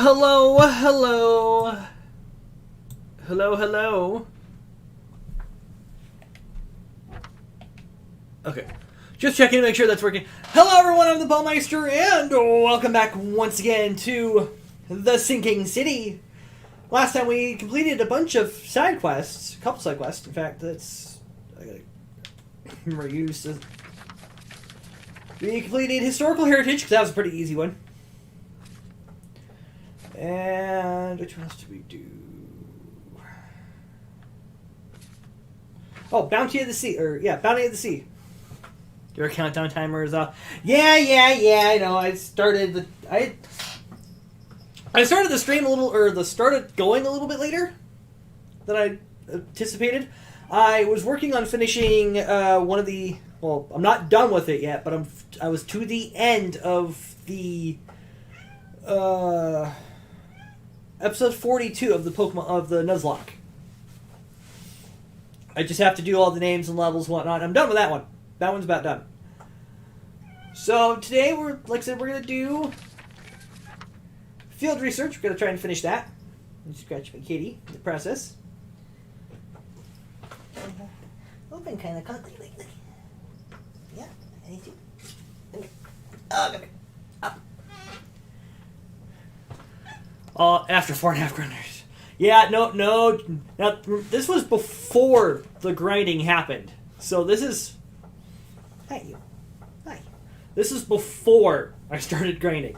hello, hello. Hello, hello. Okay. Just checking to make sure that's working. Hello, everyone. I'm the Ballmeister, and welcome back once again to the Sinking City. Last time we completed a bunch of side quests. A couple side quests. In fact, that's... I gotta reuse this. We completed Historical Heritage, because that was a pretty easy one. And which one else did we do? Oh, Bounty of the Sea. Bounty of the Sea. Your countdown timer is off. Yeah, I know. I started the stream a little, or started going a little bit later than I anticipated. I was working on finishing one of the... Well, I'm not done with it yet, but I was to the end of the episode 42 of the Pokemon of the Nuzlocke. I just have to do all the names and levels and whatnot. I'm done with that one. That one's about done. So today like I said, we're gonna do field research. We're gonna try and finish that. Scratch my kitty in the process. I've been kind of cuddly lately. Yeah, I need to. Come here. Oh, come here. Up. After 4.5 grinders. Yeah, no. Now, this was before the grinding happened. So this is... Hi, you. Hi. This is before I started grinding.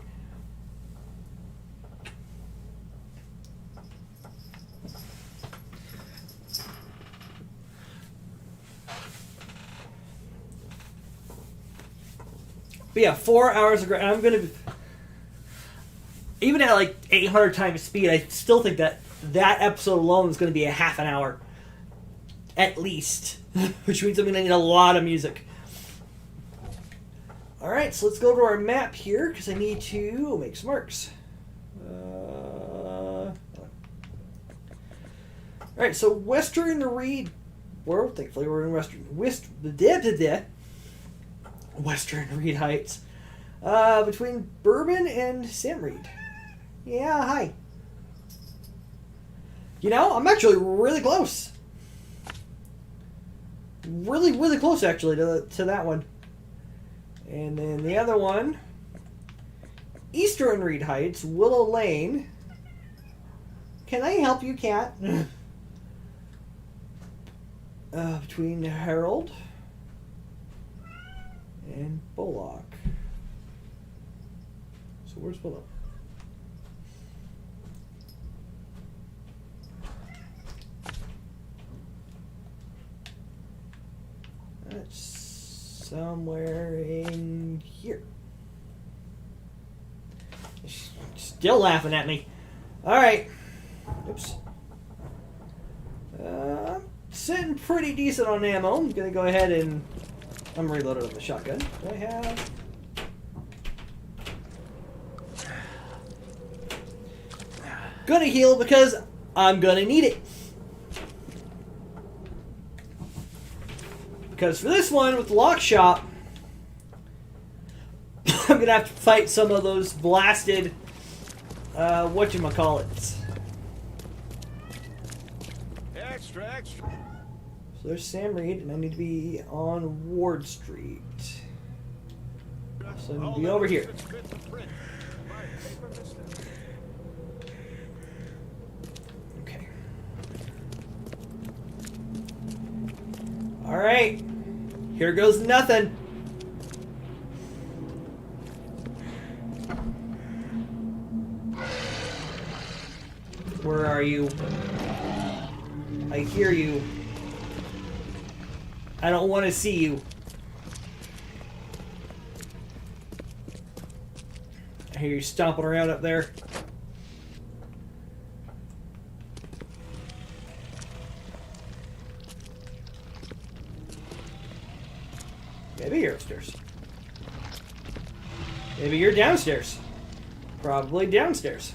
But yeah, 4 hours of grinding. I'm going to... Even at like 800 times speed, I still think that episode alone is going to be a half an hour. At least. Which means I'm going to need a lot of music. Alright, so let's go to our map here, because I need to make some marks. Alright, so Western Reed... Well, thankfully we're in Western Reed Heights. Between Bourbon and Sam Reed. Yeah, hi. You know, I'm actually really close. Really, really close, actually, to that one. And then the other one, Eastern Reed Heights, Willow Lane. Can I help you, cat? Between Harold and Bullock. So where's Bullock? That's somewhere in here. Still laughing at me. Alright. Oops. Sitting pretty decent on ammo. I'm going to go ahead and... I'm reloaded on the shotgun. Do I have... Gonna heal because I'm gonna need it. Because for this one, with the lock shop, I'm gonna have to fight some of those blasted, whatchamacallits. Extra. So there's Sam Reed, and I need to be on Ward Street. So I need to be over here. Okay. Alright. Here goes nothing. Where are you? I hear you. I don't want to see you. I hear you stomping around up there. Maybe you're upstairs. Maybe you're downstairs. Probably downstairs.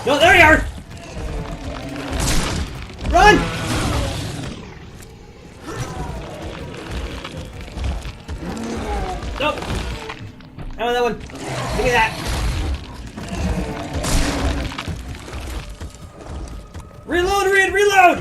No, there you are! Run! How about that one? Give me that. Reload, Reed, reload!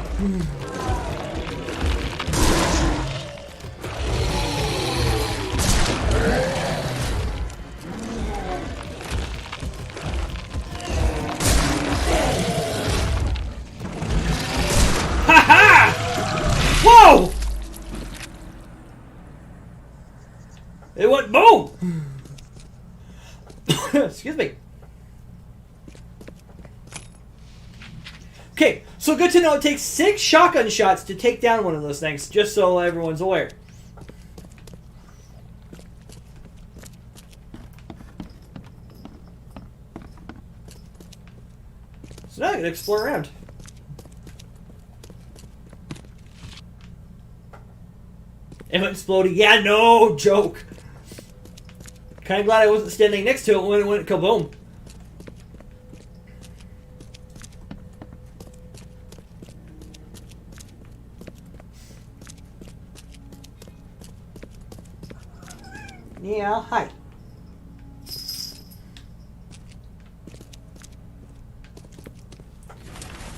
Whoa! It went boom! Excuse me. Okay, so good to know it takes 6 shotgun shots to take down one of those things, just so everyone's aware. So now I can explore around. It went exploding. Yeah, no joke. Kind of glad I wasn't standing next to it when it went kaboom. Yeah, hi.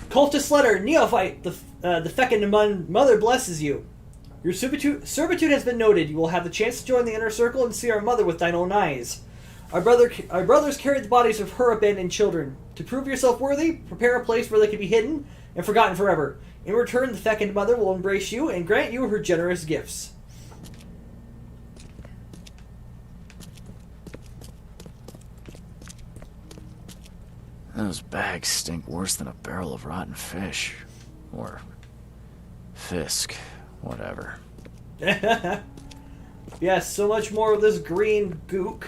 Cultist letter, Neophyte. The fecund mother blesses you. Your servitude has been noted. You will have the chance to join the inner circle and see our mother with thine own eyes. Our brothers carried the bodies of her abandoned children. To prove yourself worthy, prepare a place where they can be hidden and forgotten forever. In return, the fecund mother will embrace you and grant you her generous gifts. Those bags stink worse than a barrel of rotten fish. Or fisk. Whatever. Yes, so much more of this green gook.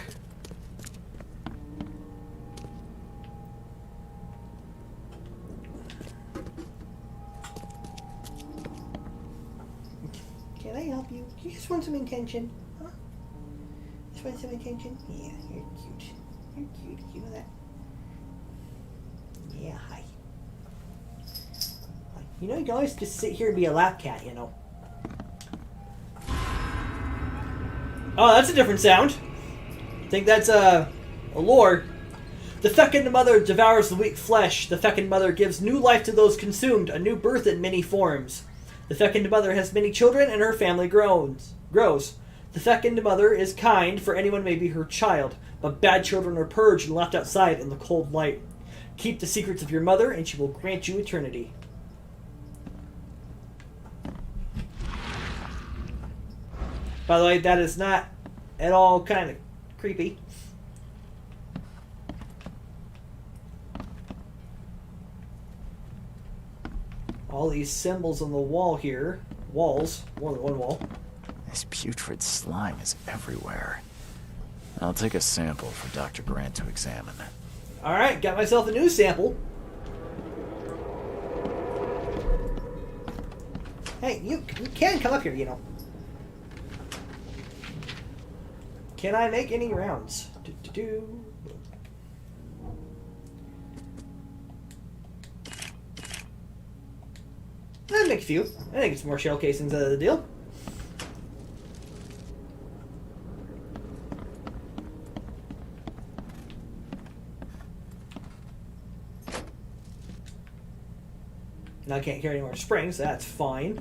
Can I help you? You just want some attention? Huh? Just want some attention? Yeah, you're cute. You're cute. You know that? Yeah, hi. You know, you can always just sit here and be a lap cat, you know. Oh, that's a different sound. I think that's a lore. The fecund mother devours the weak flesh. The fecund mother gives new life to those consumed, a new birth in many forms. The fecund mother has many children, and her family grows. The fecund mother is kind, for anyone may be her child, but bad children are purged and left outside in the cold light. Keep the secrets of your mother, and she will grant you eternity. By the way, that is not at all kind of creepy. All these symbols on the wall here. Walls. More than one wall. This putrid slime is everywhere. I'll take a sample for Dr. Grant to examine. Alright, got myself a new sample. Hey, you can come up here, you know. Can I make any rounds? I'd make a few. I think it's more shell casings out of the deal. Now I can't carry any more springs, that's fine.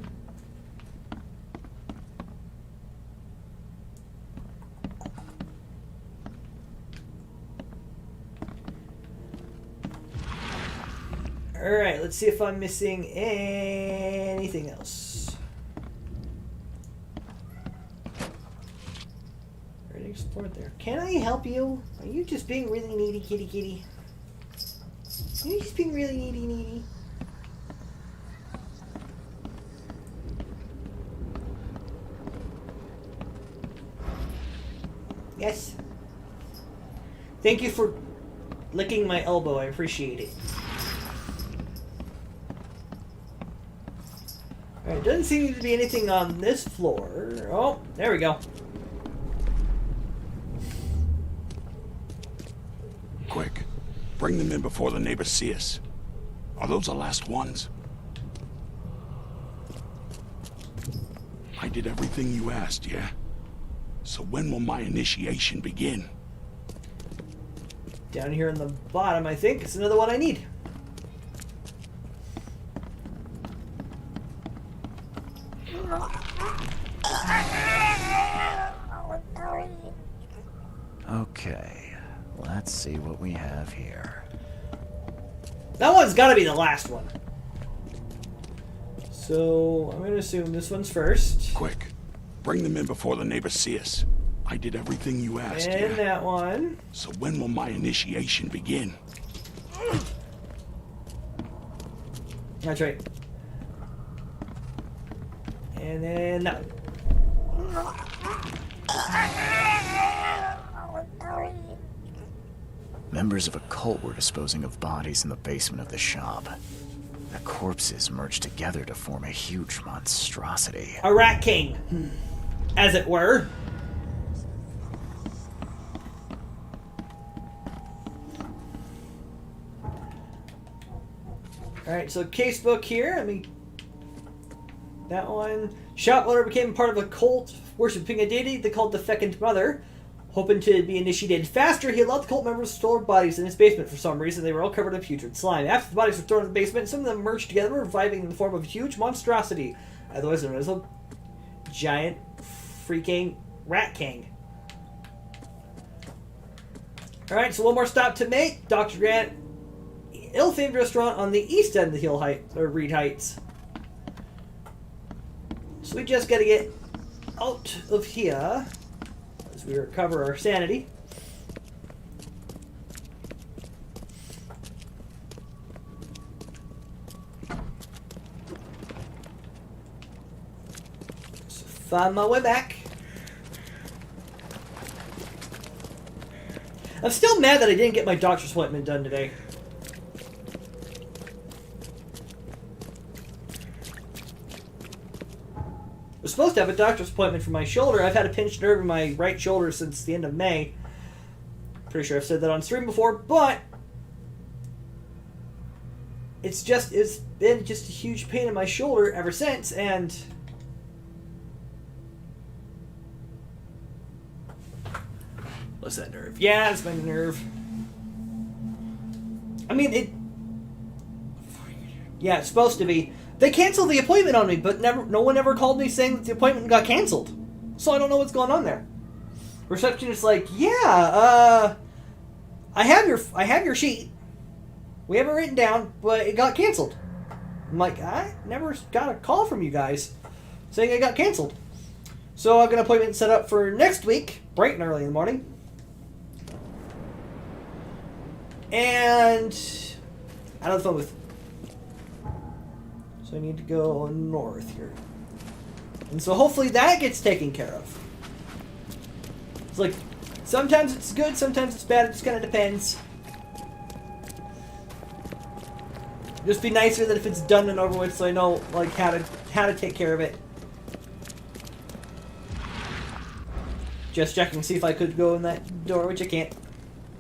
Alright, let's see if I'm missing anything else. Already explored there. Can I help you? Are you just being really needy, kitty kitty? Are you just being really needy? Yes. Thank you for licking my elbow. I appreciate it. Alright, doesn't seem to be anything on this floor. Oh, there we go. Quick. Bring them in before the neighbors see us. Are those the last ones? I did everything you asked, yeah? So when will my initiation begin? Down here on the bottom, I think, it's another one I need. Okay, let's see what we have here. That one's got to be the last one. So, I'm going to assume this one's first. Quick. Bring them in before the neighbors see us. I did everything you asked, And yeah? that one. So when will my initiation begin? That's right. And then that one. Members of a cult were disposing of bodies in the basement of the shop. The corpses merged together to form a huge monstrosity. A rat king, as it were. Alright, so casebook here. I mean, that one. Shop owner became part of a cult worshipping a deity they called the Fecund Mother. Hoping to be initiated faster, he allowed the cult members to store bodies in his basement for some reason. They were all covered in putrid slime. After the bodies were thrown in the basement, some of them merged together, reviving in the form of a huge monstrosity, otherwise known as a giant freaking rat king. Alright, so one more stop to make. Dr. Grant, ill-famed restaurant on the east end of the Hill Heights, or Reed Heights. So we just gotta get out of here as we recover our sanity. So find my way back. I'm still mad that I didn't get my doctor's appointment done today. I was supposed to have a doctor's appointment for my shoulder. I've had a pinched nerve in my right shoulder since the end of May. Pretty sure I've said that on stream before, but it's been just a huge pain in my shoulder ever since, and what's that nerve? Yeah, it's my nerve. I mean, yeah, it's supposed to be. They canceled the appointment on me, but no one ever called me saying that the appointment got canceled. So I don't know what's going on there. Receptionist's like, yeah, I have your sheet. We have it written down, but it got canceled. I'm like, I never got a call from you guys saying it got canceled. So I've got an appointment set up for next week, bright and early in the morning. And out of the phone booth. So I need to go north here. And so hopefully that gets taken care of. It's like, sometimes it's good, sometimes it's bad, it just kind of depends. Just be nicer that if it's done and over with so I know like how to take care of it. Just checking to see if I could go in that door, which I can't.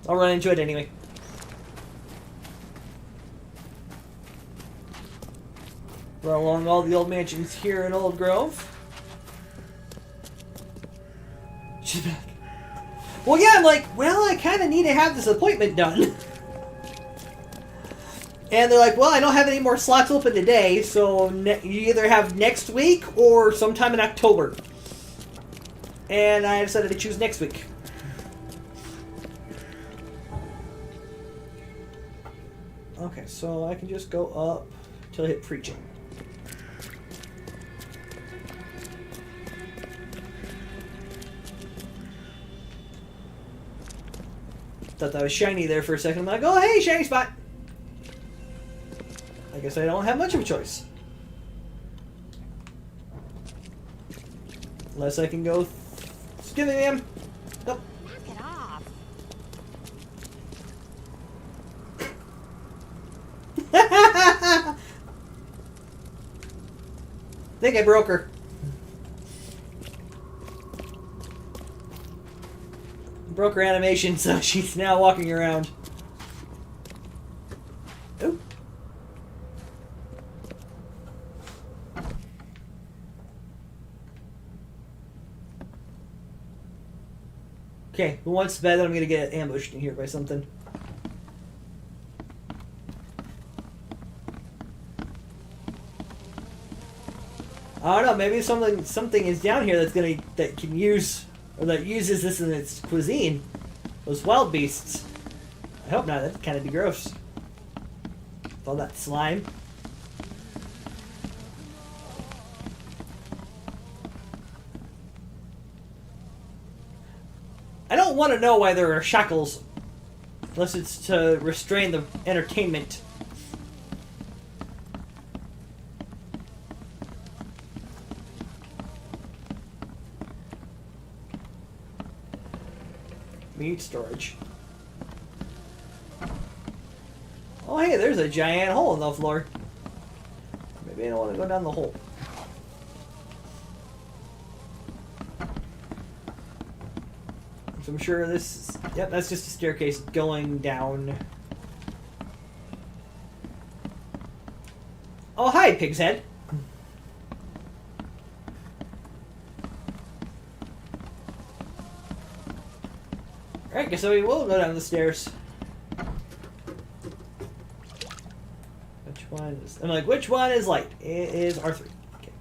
I'll run into it anyway. Run along all the old mansions here in Old Grove. She's back. Well, yeah, I'm like, well, I kind of need to have this appointment done. And they're like, well, I don't have any more slots open today, so you either have next week or sometime in October. And I decided to choose next week. Okay, so I can just go up till I hit preaching. Thought that was shiny there for a second. I'm like, oh, hey, shiny spot. I guess I don't have much of a choice. Unless I can go skimming him. Nope. Knock it off. I think I broke her. Broke her animation, so she's now walking around. Ooh. Okay, who wants to bet that I'm gonna get ambushed in here by something? I don't know. Maybe something is down here that can use or that uses this in its cuisine. Those wild beasts. I hope not. That'd kind of be gross. With all that slime. I don't want to know why there are shackles, unless it's to restrain the entertainment. Meat storage. Oh hey, there's a giant hole in the floor. Maybe I don't want to go down the hole. So I'm sure this is... Yep, that's just a staircase going down. Oh hi, Pig's Head. Alright, guess so we will go down the stairs. Which one is... I'm like, which one is light? It is R3. Okay.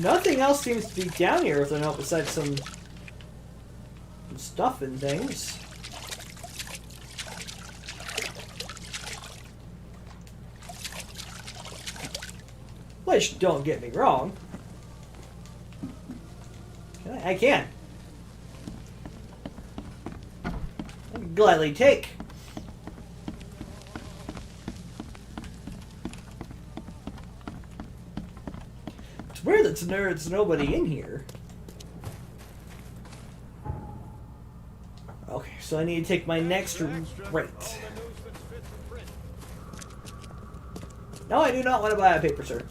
Nothing else seems to be down here if they're not besides some stuff and things. Which, don't get me wrong, I can. I can gladly take. It's weird that there's nobody in here. Okay, so I need to take my next right. No, I do not want to buy a paper, sir.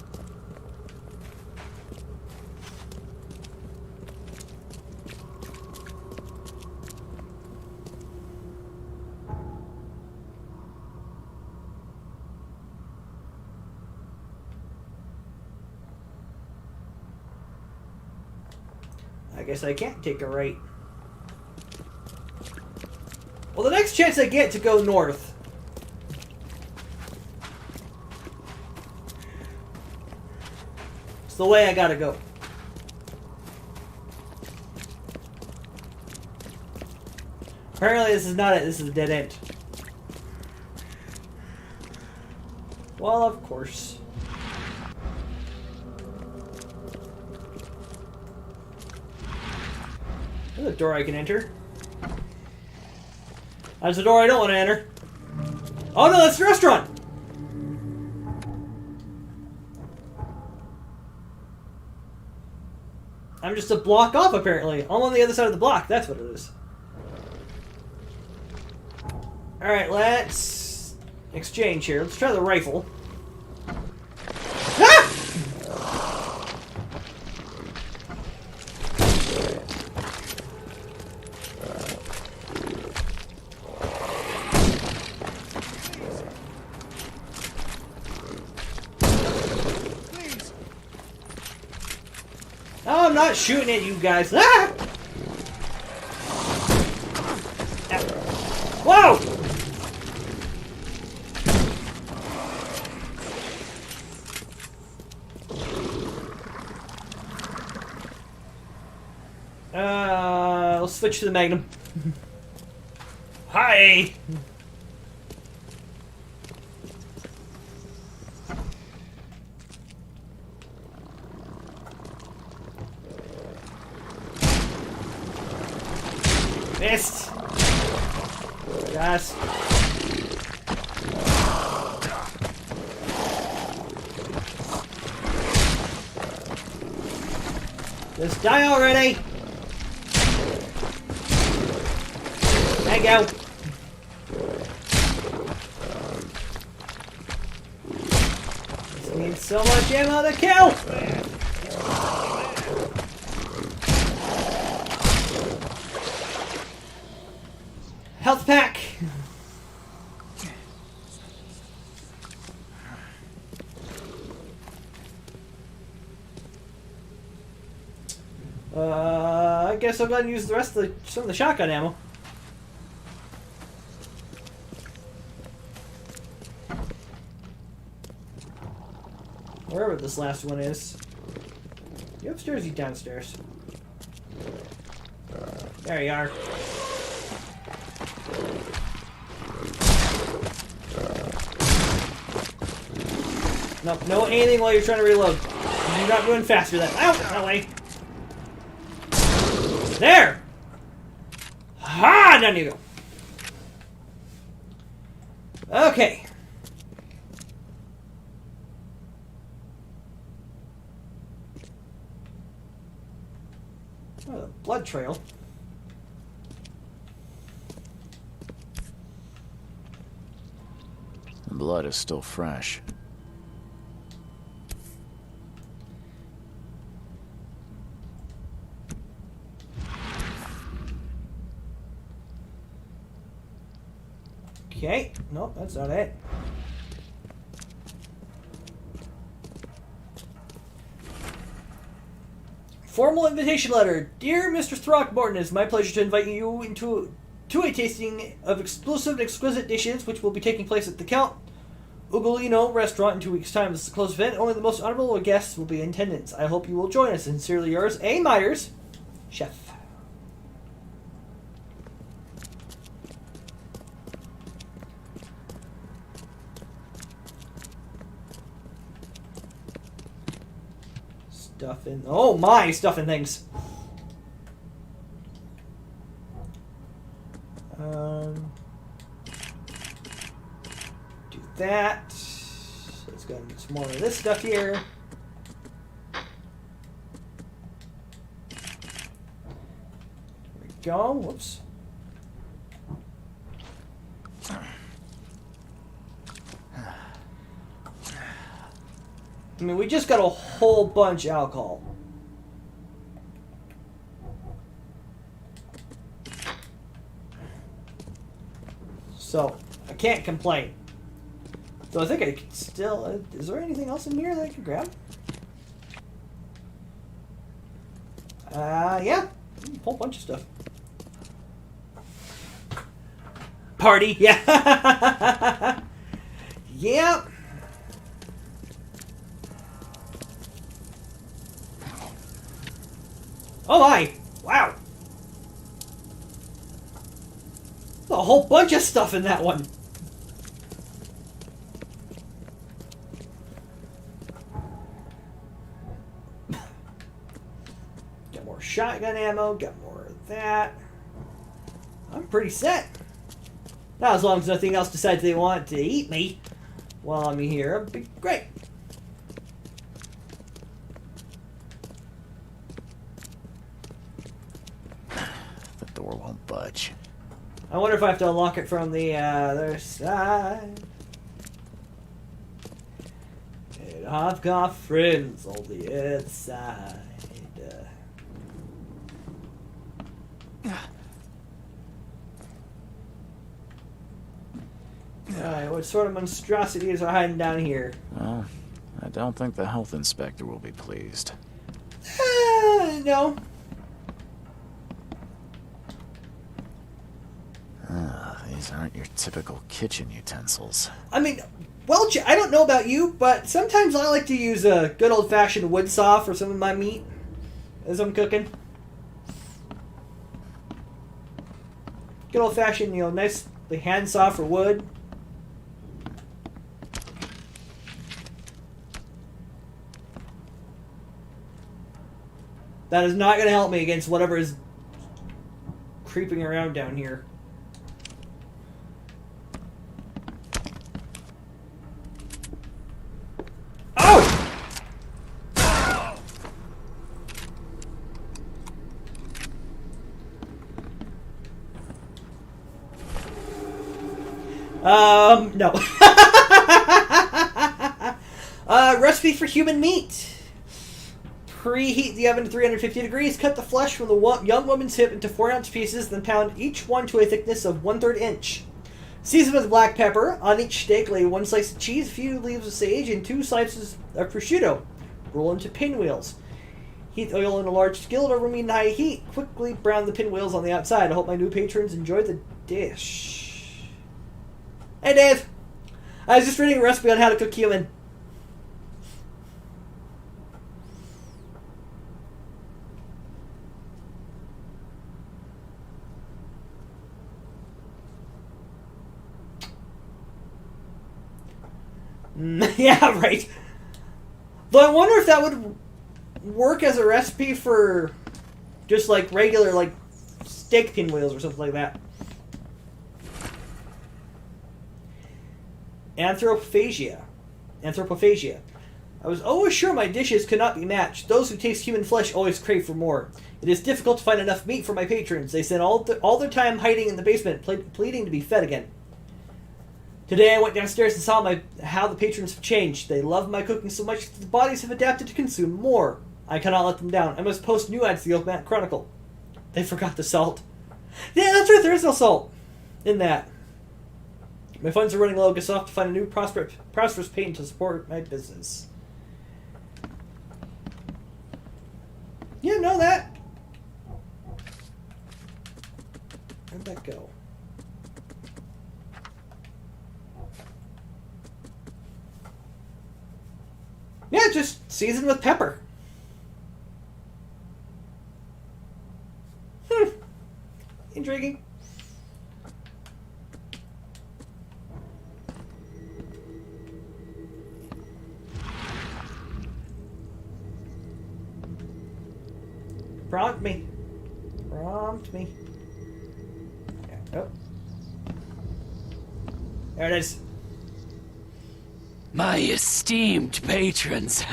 I guess I can't take a right. Well, the next chance I get to go north. It's the way I gotta go. Apparently this is not it, this is a dead end. Well, of course. There's a door I can enter. That's the door I don't want to enter. Oh no, that's the restaurant! I'm just a block off, apparently. I'm on the other side of the block. That's what it is. Alright, let's exchange here. Let's try the rifle. Ah! No, I'm not shooting at you guys. Ah! Whoa! I'll switch to the Magnum. Hi! Missed! Yes. Just die already! There you go. This needs so much ammo to kill! Health pack! I guess I'll go ahead and use the rest of some of the shotgun ammo. Wherever this last one is. You upstairs, you downstairs. There you are. Nope, no anything while you're trying to reload. You're not going faster than. Out that way. There! Ha! Down you go. Okay. Oh, the blood trail. The blood is still fresh. Okay. Nope, that's not it. Formal invitation letter. Dear Mr. Throckmorton, it's my pleasure to invite you to a tasting of exclusive and exquisite dishes which will be taking place at the Count Ugolino restaurant in 2 weeks' time. This is a closed event. Only the most honorable guests will be in attendance. I hope you will join us. Sincerely yours, A. Myers, Chef. Stuffing. Oh my, stuffing things. Do that. Let's go and get some more of this stuff here. There we go. Whoops. I mean, we just got a whole bunch of alcohol. So, I can't complain. So I think I could still... is there anything else in here that I could grab? Yeah. A whole bunch of stuff. Party, yeah. Yep. Oh my! Wow! A whole bunch of stuff in that one. Got more shotgun ammo, got more of that. I'm pretty set. Now, as long as nothing else decides they want to eat me while I'm here, it'll be great. Door won't budge. I wonder if I have to unlock it from the other side. And I've got friends on the other side. Alright, what sort of monstrosities are hiding down here? Well, I don't think the health inspector will be pleased. No. These aren't your typical kitchen utensils. I mean, well, I don't know about you, but sometimes I like to use a good old-fashioned wood saw for some of my meat as I'm cooking. Good old-fashioned, nice hand saw for wood. That is not going to help me against whatever is creeping around down here. No. Recipe for human meat. Preheat the oven to 350 degrees. Cut the flesh from the young woman's hip into 4-ounce pieces, then pound each one to a thickness of 1/3 inch. Season with black pepper. On each steak, lay 1 slice of cheese, a few leaves of sage, and 2 slices of prosciutto. Roll into pinwheels. Heat oil in a large skillet over medium-high heat. Quickly brown the pinwheels on the outside. I hope my new patrons enjoy the dish. Hey, Dave. I was just reading a recipe on how to cook cumin. Yeah, right. Though I wonder if that would work as a recipe for just like regular like steak pinwheels or something like that. Anthropophagia. I was always sure my dishes could not be matched. Those who taste human flesh always crave for more. It is difficult to find enough meat for my patrons. They spend all their time hiding in the basement, pleading to be fed again. Today I went downstairs and saw how the patrons have changed. They love my cooking so much that the bodies have adapted to consume more. I cannot let them down. I must post new ads to the Oakmont Chronicle. They forgot the salt. Yeah, that's right, there is no salt in that. My funds are running low. Guess I'll have to find a new prosperous patent to support my business. Yeah, know that. Where'd that go? Yeah, just seasoned with pepper. Intriguing. Prompt me. Yeah. Oh. There it is. My esteemed patrons,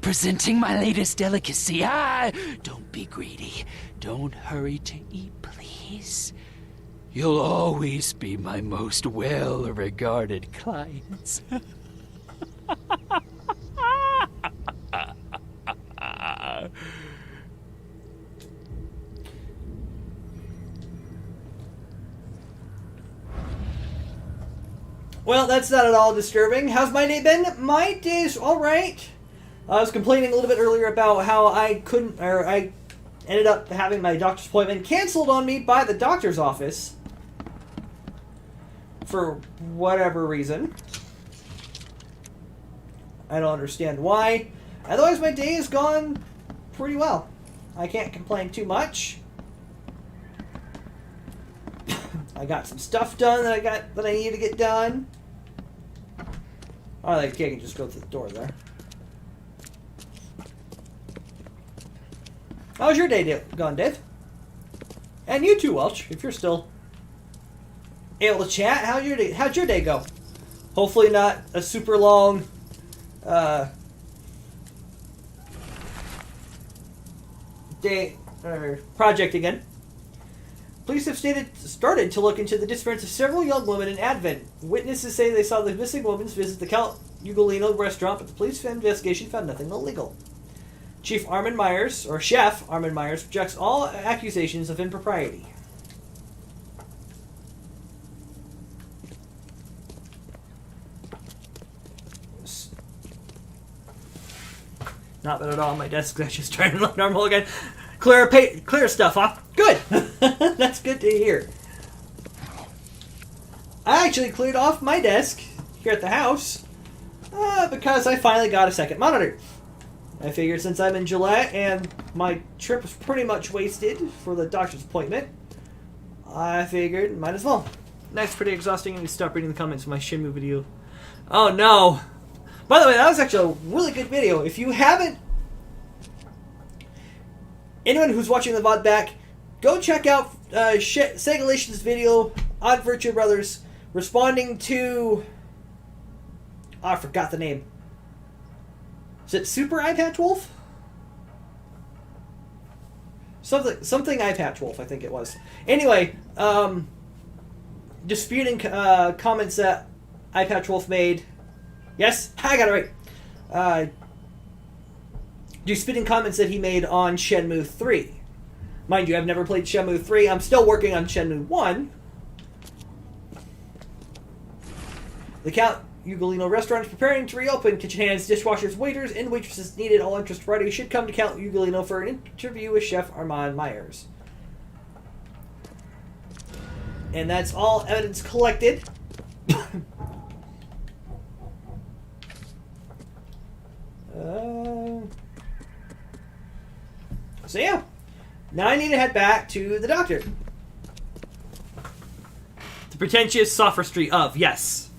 presenting my latest delicacy. Don't be greedy. Don't hurry to eat, please. You'll always be my most well-regarded clients. Well, that's not at all disturbing. How's my day been? My day's alright. I was complaining a little bit earlier about how I ended up having my doctor's appointment canceled on me by the doctor's office. For whatever reason. I don't understand why. Otherwise, my day has gone pretty well. I can't complain too much. I got some stuff done that I need to get done. Oh, I can just go through the door there. How's your day going, Dave? And you too, Welch, if you're still able to chat. How'd your day go? Hopefully not a super long day or project again. Police have started to look into the disappearance of several young women in Advent. Witnesses say they saw the missing women visit the Count Ugolino restaurant, but the police investigation found nothing illegal. Chef Armin Myers rejects all accusations of impropriety. Not bad at all. My desk is just trying to look normal again. Clear stuff, huh? Good. That's good to hear. I actually cleared off my desk here at the house because I finally got a second monitor. I figured since I'm in Gillette and my trip was pretty much wasted for the doctor's appointment, I figured might as well. That's pretty exhausting. I need to stop reading the comments of my Shenmue video. Oh no. By the way, that was actually a really good video. If you haven't, anyone who's watching the VOD back, go check out Segalation's video on Virtue Brothers responding to... Oh, I forgot the name. Is it Super Eye Patch Wolf? Something Eye Patch Wolf, I think it was. Anyway, disputing comments that Eye Patch Wolf made. Yes, I got it right. Disputing comments that he made on Shenmue 3. Mind you, I've never played Shenmue 3. I'm still working on Shenmue 1. The Count Ugolino restaurant is preparing to reopen. Kitchen hands, dishwashers, waiters, and waitresses needed. All interested parties should come to Count Ugolino for an interview with Chef Armand Myers. And that's all evidence collected. So yeah, now I need to head back to the doctor. The pretentious sophistry of yes,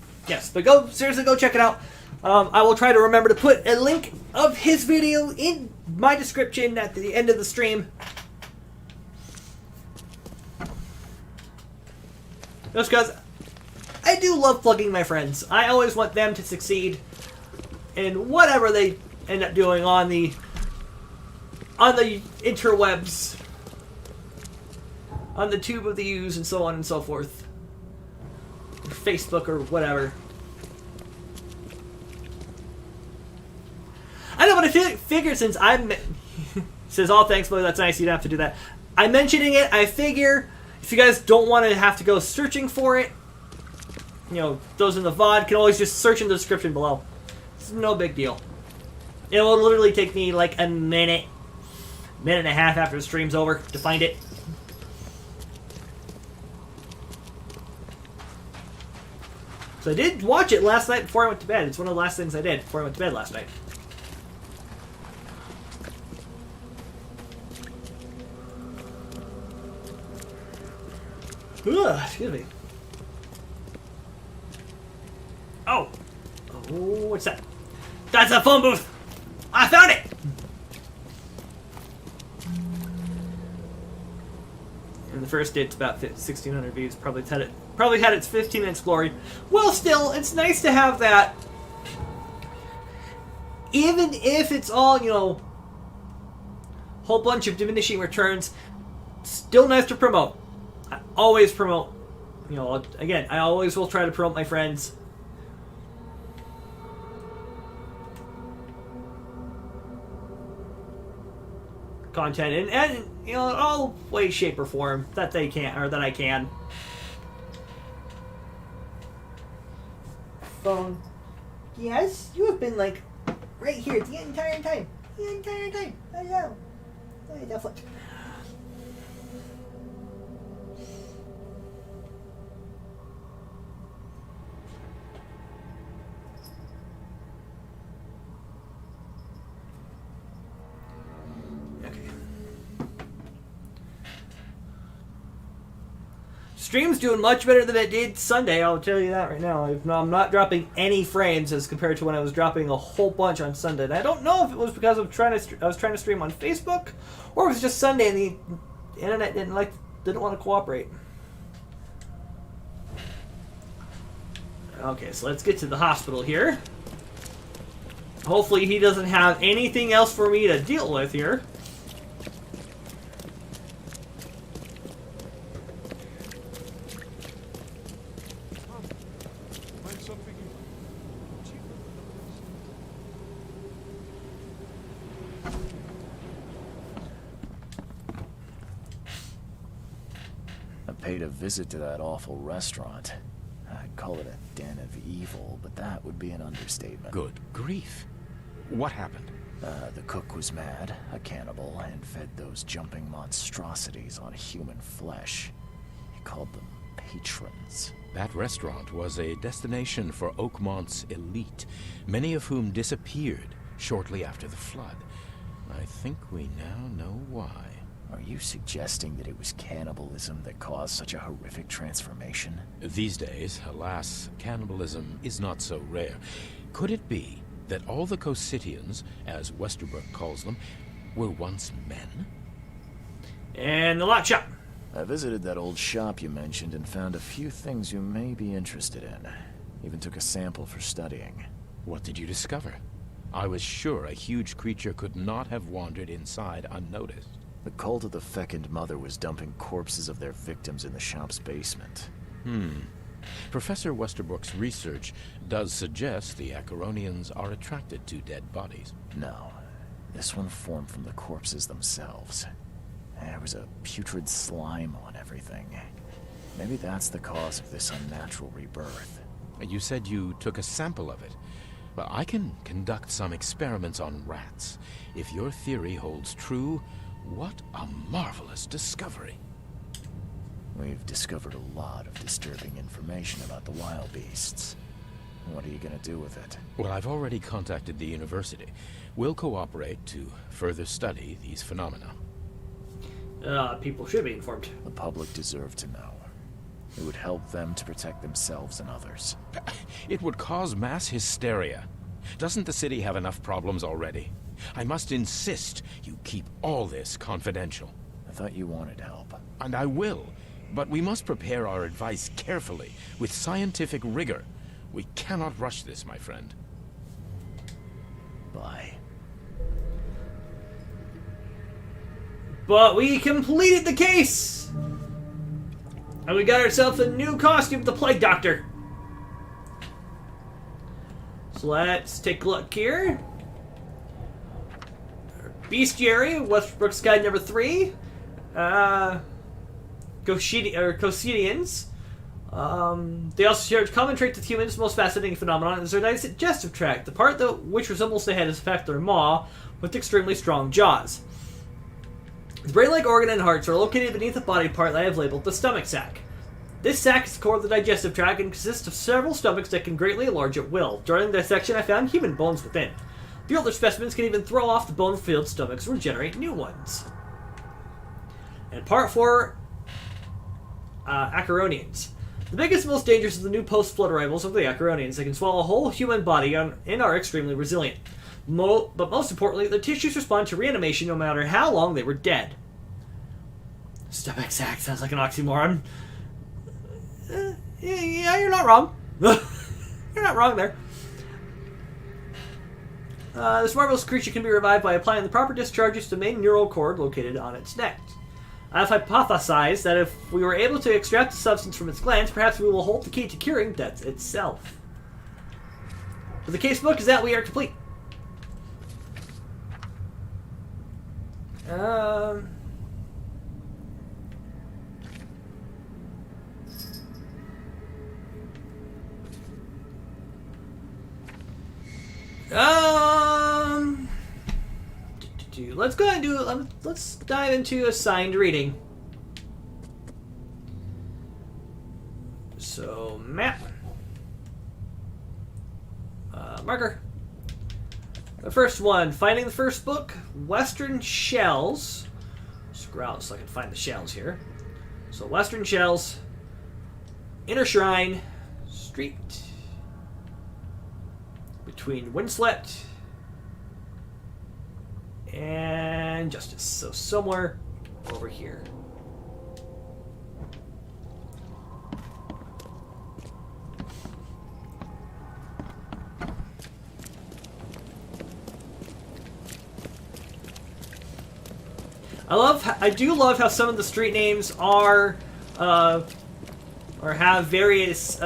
but go seriously, go check it out. I will try to remember to put a link of his video in my description at the end of the stream. Just because I do love plugging my friends. I always want them to succeed in whatever they end up doing on the interwebs, on the tube of the U's, and so on and so forth, or Facebook or whatever. I know, but I figured since says, "Oh, thanks, buddy. That's nice. You don't have to do that." I'm mentioning it. I figure if you guys don't want to have to go searching for it, you know, those in the VOD can always just search in the description below. It's no big deal. It will literally take me like a minute and a half after the stream's over to find it. So I did watch it last night before I went to bed. It's one of the last things I did before I went to bed last night. Ugh, excuse me. Oh, what's that? That's a phone booth! I found it! And the first it's about 1,600 views. Probably had its 15 minutes glory. Well, still, it's nice to have that. Even if it's all, you know, whole bunch of diminishing returns, still nice to promote. I always promote. You know, again, I always will try to promote my friends. Content and you know, in all way, shape, or form that they can, or that I can. Phone. Yes, you have been like right here the entire time. The entire time. I know. I definitely. Stream's doing much better than it did Sunday, I'll tell you that right now. I'm not dropping any frames as compared to when I was dropping a whole bunch on Sunday. And I don't know if it was because I was trying to stream on Facebook, or it was just Sunday and the internet didn't want to cooperate. Okay, so let's get to the hospital here. Hopefully he doesn't have anything else for me to deal with here. Paid a visit to that awful restaurant. I'd call it a den of evil, but that would be an understatement. Good grief. What happened? The cook was mad, a cannibal, and fed those jumping monstrosities on human flesh. He called them patrons. That restaurant was a destination for Oakmont's elite, many of whom disappeared shortly after the flood. I think we now know why. Are you suggesting that it was cannibalism that caused such a horrific transformation? These days, alas, cannibalism is not so rare. Could it be that all the Cositians, as Westerbrook calls them, were once men? And the lock shop. I visited that old shop you mentioned and found a few things you may be interested in. Even took a sample for studying. What did you discover? I was sure a huge creature could not have wandered inside unnoticed. The cult of the Fecund Mother was dumping corpses of their victims in the shop's basement. Professor Westerbrook's research does suggest the Acheronians are attracted to dead bodies. No. This one formed from the corpses themselves. There was a putrid slime on everything. Maybe that's the cause of this unnatural rebirth. You said you took a sample of it. Well, I can conduct some experiments on rats. If your theory holds true, what a marvelous discovery. We've discovered a lot of disturbing information about the wild beasts. What are you gonna do with it? Well, I've already contacted the university. We'll cooperate to further study these phenomena. People should be informed. The public deserve to know. It would help them to protect themselves and others. It would cause mass hysteria. Doesn't the city have enough problems already? I must insist you keep all this confidential. I thought you wanted help. And I will. But we must prepare our advice carefully, with scientific rigor. We cannot rush this, my friend. Bye. But we completed the case! And we got ourselves a new costume, the Plague Doctor. So let's take a look here. Bestiary, Westbrook's Guide number 3. Cocedians. They also share a common trait with humans. Most fascinating phenomenon is their digestive tract, the part which resembles the head is in fact their maw, with extremely strong jaws. The brain-like organ and hearts are located beneath the body part that I have labeled the stomach sac. This sac is the core of the digestive tract and consists of several stomachs that can greatly enlarge at will. During the dissection, I found human bones within. The older specimens can even throw off the bone-filled stomachs and regenerate new ones. And part 4, Acaronians. The biggest and most dangerous of the new post-flood arrivals are the Acaronians. They can swallow a whole human body and are extremely resilient. But most importantly, their tissues respond to reanimation no matter how long they were dead. Stomach sac sounds like an oxymoron. Yeah, you're not wrong. You're not wrong there. This marvelous creature can be revived by applying the proper discharges to the main neural cord located on its neck. I have hypothesized that if we were able to extract the substance from its glands, perhaps we will hold the key to curing death itself. But the casebook is that we are complete. Let's go ahead and let's dive into assigned reading. So, map. Marker. The first one, finding the first book, Western Shells. Scroll out so I can find the shells here. So, Western Shells, Inner Shrine, Street, between Windslet and Justice. So, somewhere over here. I do love how some of the street names are, or have various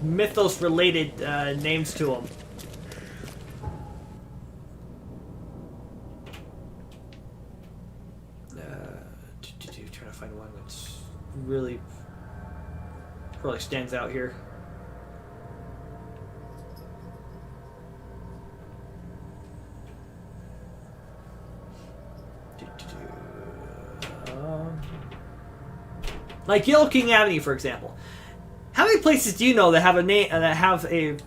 mythos-related names to them. Trying to find one that's really stands out here. Like Yellow King Avenue, for example. How many places do you know that have a name that have a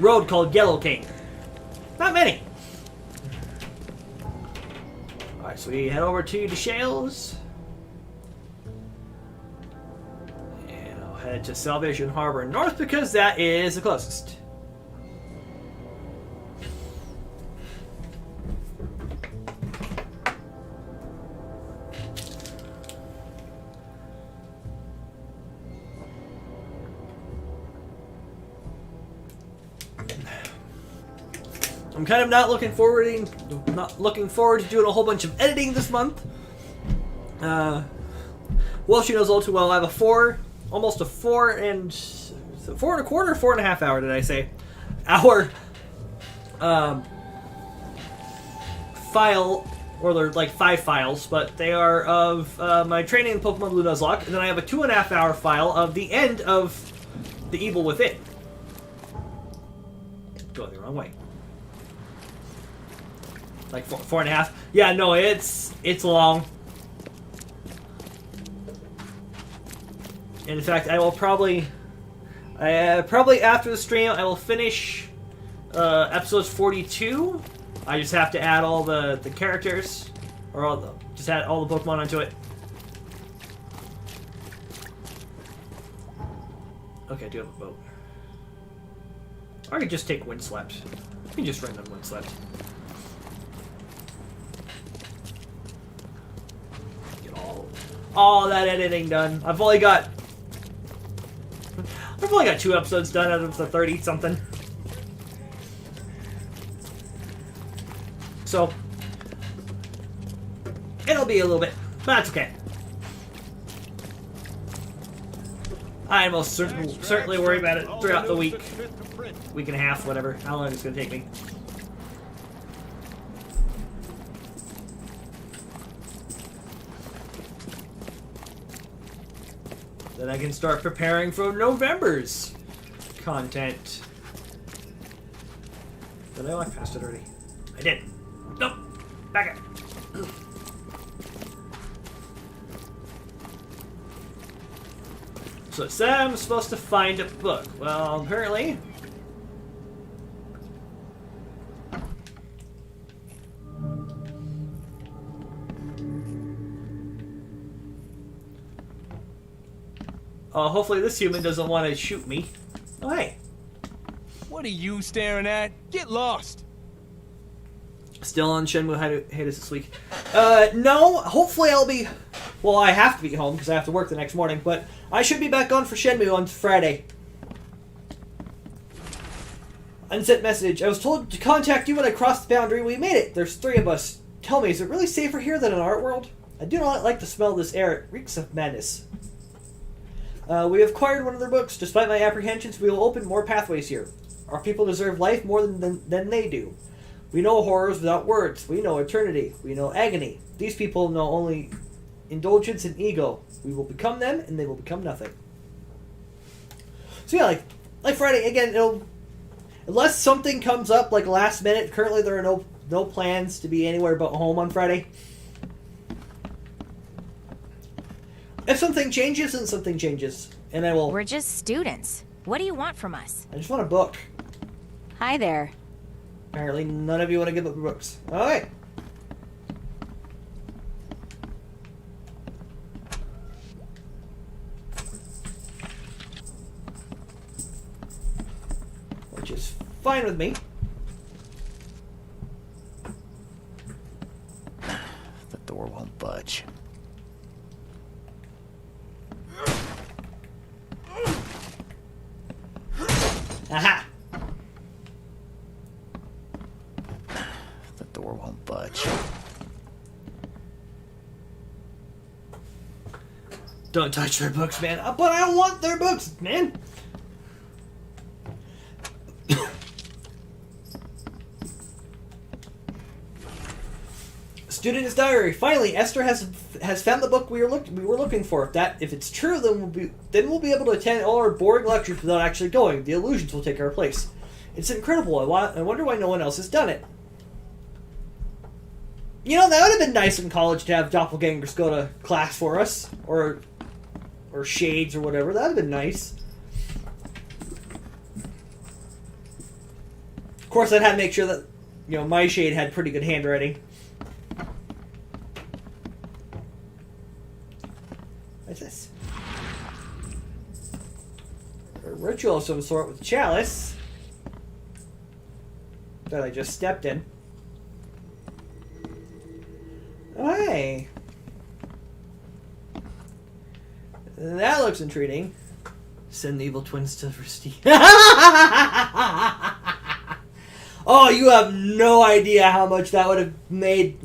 road called Yellow King? Not many. All right, so we head over to the Shales, and I'll head to Salvation Harbor North because that is the closest. I'm kind of not looking forward to doing a whole bunch of editing this month. Well, she knows all too well. I have almost a 4 and a quarter, 4.5 hour, did I say? Hour file, or they're like 5 files, but they are of my training in Pokemon Blue Nuzlocke, and then I have a 2.5 hour file of the end of The Evil Within. Wrong way. Like 4.5. Yeah, no, it's long. And in fact, I will probably after the stream, I will finish episodes 42. I just have to add all the characters, or just add all the Pokemon onto it. Okay, I do have a boat. Or I could just take Windswept. You can just random Windswept. Get all that editing done. I've only got 2 episodes done out of the 30 something. So it'll be a little bit, but that's okay. I will certainly worry about it throughout the week and a half, whatever, how long it's going to take me. Then I can start preparing for November's content. Did I walk past it already? I did. Nope. Back up. So it said I'm supposed to find a book. Well, apparently... hopefully this human doesn't want to shoot me. Oh, hey. What are you staring at? Get lost! Still on Shenmue hiatus this week. No, hopefully I'll be... Well, I have to be home because I have to work the next morning, but I should be back on for Shenmue on Friday. Unsent message. I was told to contact you when I crossed the boundary. We made it. There's 3 of us. Tell me, is it really safer here than in Art World? I do not like the smell of this air. It reeks of madness. We have acquired one of their books. Despite my apprehensions, we will open more pathways here. Our people deserve life more than they do. We know horrors without words. We know eternity. We know agony. These people know only indulgence and ego. We will become them, and they will become nothing. So yeah, like Friday, again, unless something comes up, like last minute, currently there are no plans to be anywhere but home on Friday. If something changes, then something changes. And I will... We're just students. What do you want from us? I just want a book. Hi there. Apparently none of you want to give up your books. Alright. Which is fine with me. The door won't budge. Aha! The door won't budge. Don't touch their books, man. But I want their books, man! Student's diary. Finally, Esther has found the book we were looking for. If it's true, then we'll be able to attend all our boring lectures without actually going. The illusions will take our place. It's incredible. I wonder why no one else has done it. You know, that would have been nice in college to have doppelgangers go to class for us, or shades or whatever. That would have been nice. Of course, I'd have to make sure that my shade had pretty good handwriting. What's this? A ritual of some sort with chalice that I just stepped in. Oh, hey. That looks intriguing. Send the evil twins to Versteeg. Oh, you have no idea how much that would have made,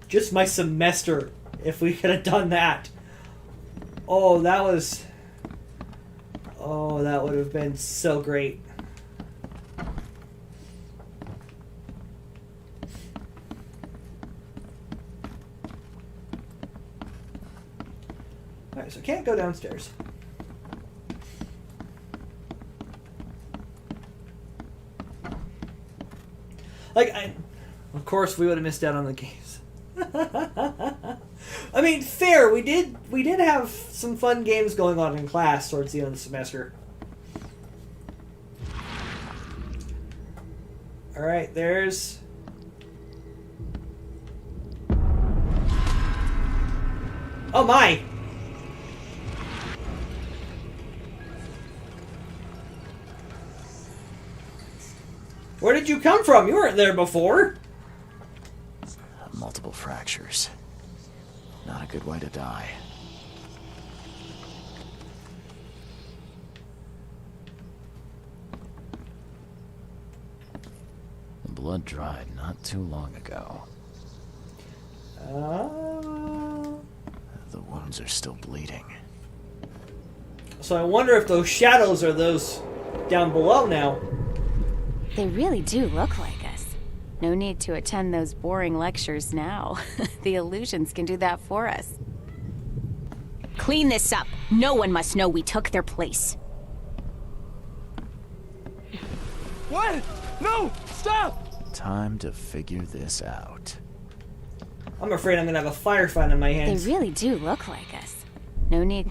just my semester if we could have done that. Oh, that would have been so great. Alright, so can't go downstairs. Of course, we would have missed out on the games. I mean, fair. We did have some fun games going on in class towards the end of the semester. All right, there's. Oh my! Where did you come from? You weren't there before. Multiple fractures. Not a good way to die. The blood dried not too long ago. The wounds are still bleeding. So I wonder if those shadows are those down below now. They really do look like us. No need to attend those boring lectures now. The illusions can do that for us. Clean this up. No one must know we took their place. What? No! Stop! Time to figure this out. I'm afraid I'm gonna have a firefight on my They hands. really do look like us. No need.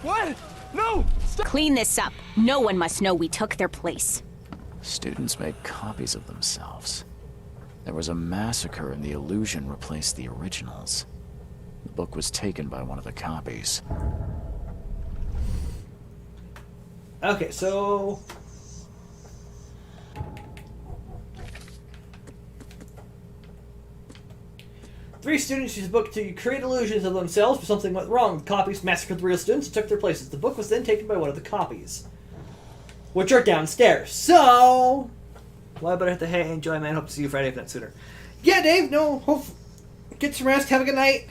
What? No! Stop! Clean this up. No one must know we took their place. Students made copies of themselves. There was a massacre and the illusion replaced the originals. The book was taken by one of the copies. Okay, so... Three students used the book to create illusions of themselves, but something went wrong. The copies massacred the real students and took their places. The book was then taken by one of the copies, which are downstairs. So... Well, I better have to enjoy, man. Hope to see you Friday, if not sooner. Yeah, Dave, no, hope... Get some rest, have a good night.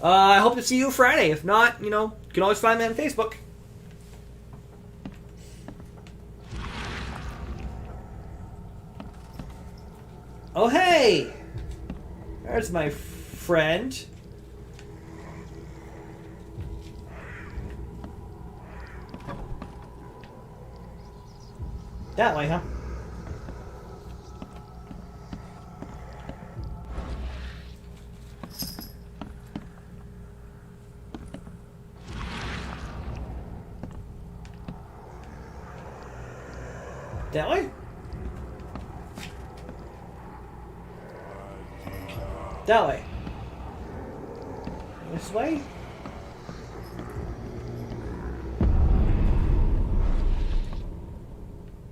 I hope to see you Friday. If not, you know, you can always find me on Facebook. Oh, hey! There's my friend. That way, huh? That way? That way. This way?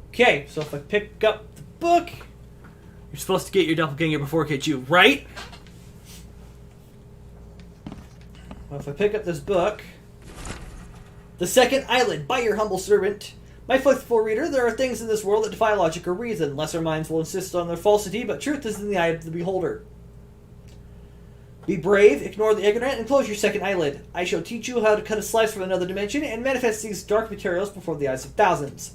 Okay, so if I pick up the book, you're supposed to get your doppelganger before it gets you, right? Well, if I pick up this book, The Second Eyelid by your humble servant. My faithful reader, there are things in this world that defy logic or reason. Lesser minds will insist on their falsity, but truth is in the eye of the beholder. Be brave, ignore the ignorant, and close your second eyelid. I shall teach you how to cut a slice from another dimension and manifest these dark materials before the eyes of thousands.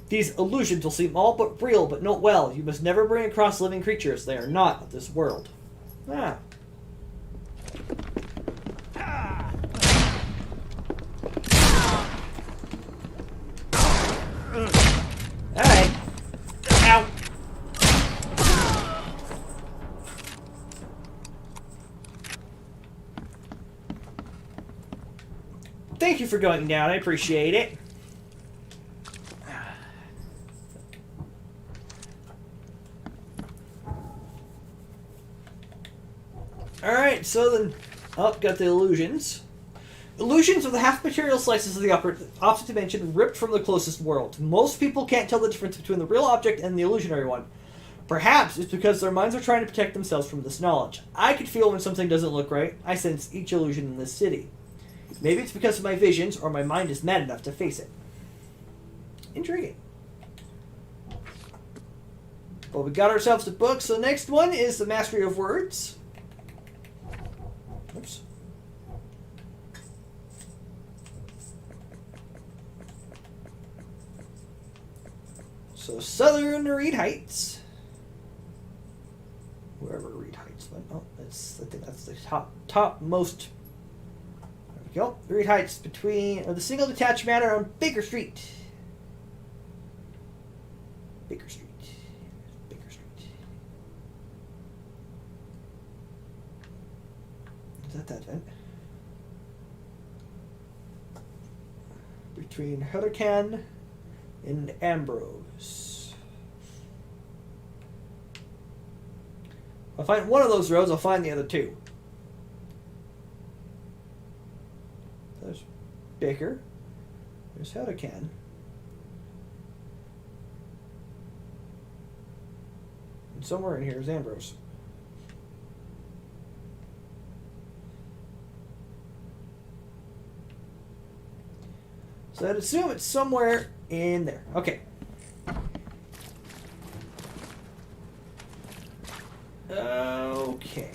These illusions will seem all but real, but note well, you must never bring across living creatures. They are not of this world. Ah. Alright. Ow. Thank you for going down. I appreciate it. Alright, so then... Oh, got the illusions. Illusions are the half-material slices of the opposite dimension ripped from the closest world. Most people can't tell the difference between the real object and the illusionary one. Perhaps it's because their minds are trying to protect themselves from this knowledge. I can feel when something doesn't look right. I sense each illusion in this city. Maybe it's because of my visions, or my mind is mad enough to face it. Intriguing. Well, we got ourselves a book, so the next one is The Mastery of Words. Oops. So, Southern Reed Heights. Wherever Reed Heights went. Oh, I think that's the topmost. There we go. Reed Heights between the single detached manor on Baker Street. Baker Street. Baker Street. between Hurricane and Ambrose. If I find one of those roads, I'll find the other two. There's Baker. There's Hurricane. And somewhere in here is Ambrose. So I'd assume it's somewhere in there. Okay. Okay.